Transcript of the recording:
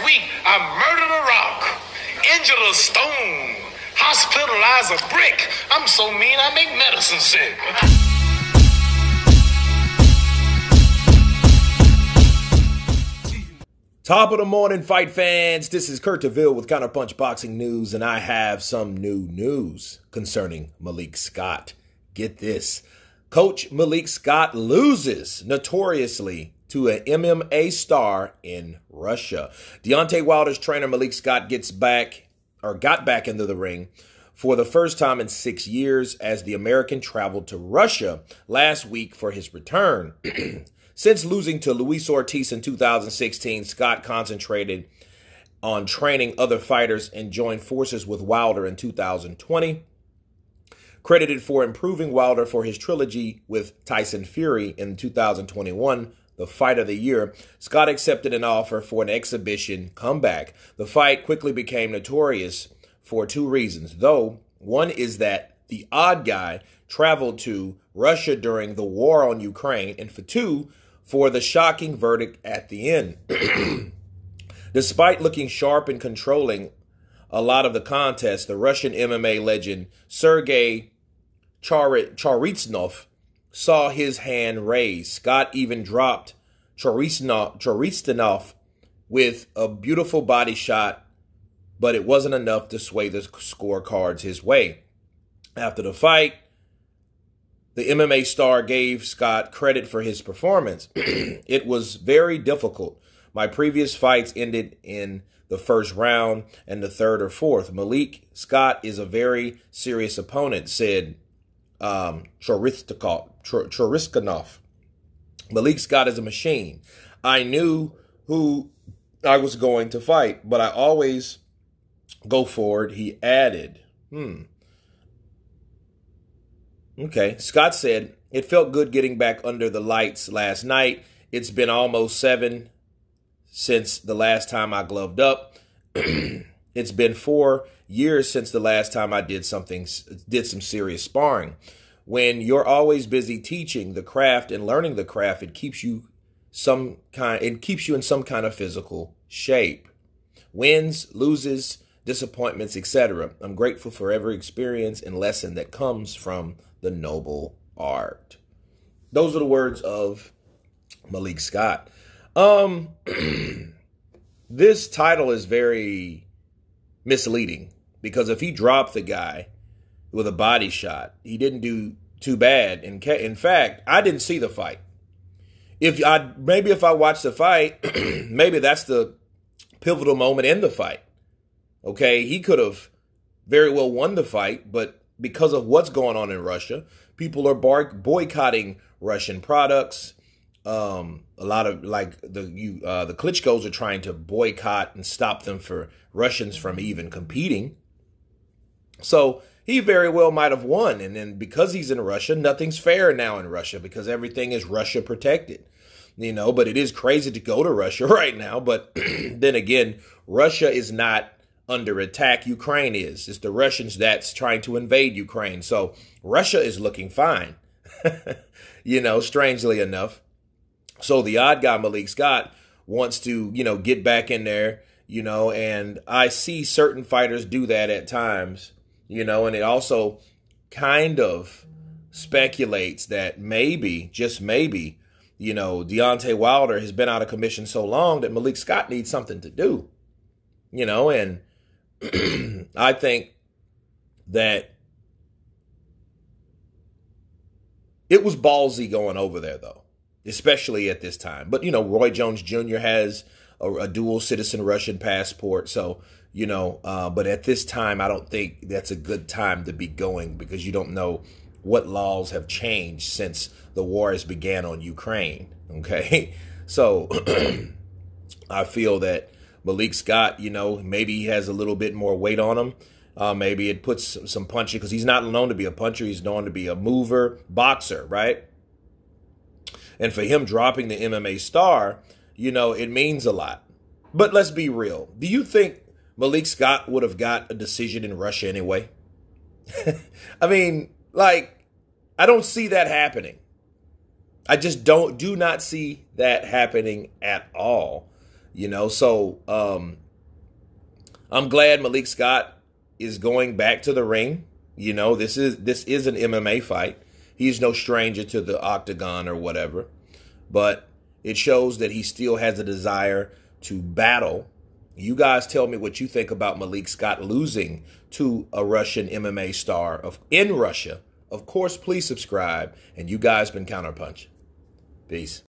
Week, I murdered a rock, injured a stone, hospitalized a brick. I'm so mean I make medicine sick. Top of the morning, fight fans. This is Kurt DeVille with Counterpunched Boxing News, and I have some new news concerning Malik Scott. Get this. Coach Malik Scott loses notoriously to an MMA star in Russia. Deontay Wilder's trainer Malik Scott got back into the ring for the first time in 6 years as the American traveled to Russia last week for his return. Since losing to Luis Ortiz in 2016, Scott concentrated on training other fighters and joined forces with Wilder in 2020. Credited for improving Wilder for his trilogy with Tyson Fury in 2021, the fight of the year, Scott accepted an offer for an exhibition comeback. The fight quickly became notorious for two reasons, though. One is that the odd guy traveled to Russia during the war on Ukraine, and for two, for the shocking verdict at the end. Despite looking sharp and controlling a lot of the contest, the Russian MMA legend Sergei Charitsnov saw his hand raised. Scott even dropped Charitsnov with a beautiful body shot, but it wasn't enough to sway the scorecards his way. After the fight, the MMA star gave Scott credit for his performance. It was very difficult. My previous fights ended in the first round and the third or fourth. Malik Scott is a very serious opponent, said Charitsnov. Malik Scott is a machine. I knew who I was going to fight, but I always go forward, he added. Okay, Scott said, it felt good getting back under the lights last night. It's been almost 7 since the last time I gloved up. It's been 4 years since the last time I did some serious sparring. When you're always busy teaching the craft and learning the craft, it keeps you in some kind of physical shape. Wins, loses, disappointments, etc. I'm grateful for every experience and lesson that comes from the noble art. Those are the words of Malik Scott. This title is very misleading because if he dropped the guy with a body shot, he didn't do too bad. In fact, I didn't see the fight. If I watched the fight, maybe that's the pivotal moment in the fight. Okay, he could have very well won the fight, but because of what's going on in Russia, people are boycotting Russian products. A lot of the Klitschko's are trying to boycott and stop them for Russians from even competing. So he very well might have won. And then because he's in Russia, nothing's fair now in Russia because everything is Russia protected. But it is crazy to go to Russia right now. But then again, Russia is not under attack. Ukraine is. It's the Russians that's trying to invade Ukraine. So Russia is looking fine, strangely enough. So the odd guy, Malik Scott, wants to, get back in there, and I see certain fighters do that at times, and it also kind of speculates that maybe, just maybe, Deontay Wilder has been out of commission so long that Malik Scott needs something to do, and I think that it was ballsy going over there, though, especially at this time. But, Roy Jones Jr. has a dual citizen Russian passport. So, but at this time, I don't think that's a good time to be going because you don't know what laws have changed since the war has began on Ukraine. Okay, so I feel that Malik Scott, maybe he has a little bit more weight on him. Maybe it puts some punching because he's not known to be a puncher. He's known to be a mover, boxer, right? And for him dropping the MMA star, it means a lot. But let's be real. Do you think Malik Scott would have got a decision in Russia anyway? I mean, I don't see that happening. I just do not see that happening at all. So I'm glad Malik Scott is going back to the ring. This is an MMA fight. He's no stranger to the octagon or whatever, but it shows that he still has a desire to battle. You guys tell me what you think about Malik Scott losing to a Russian MMA star in Russia. Of course, please subscribe. And you guys been Counterpunch. Peace.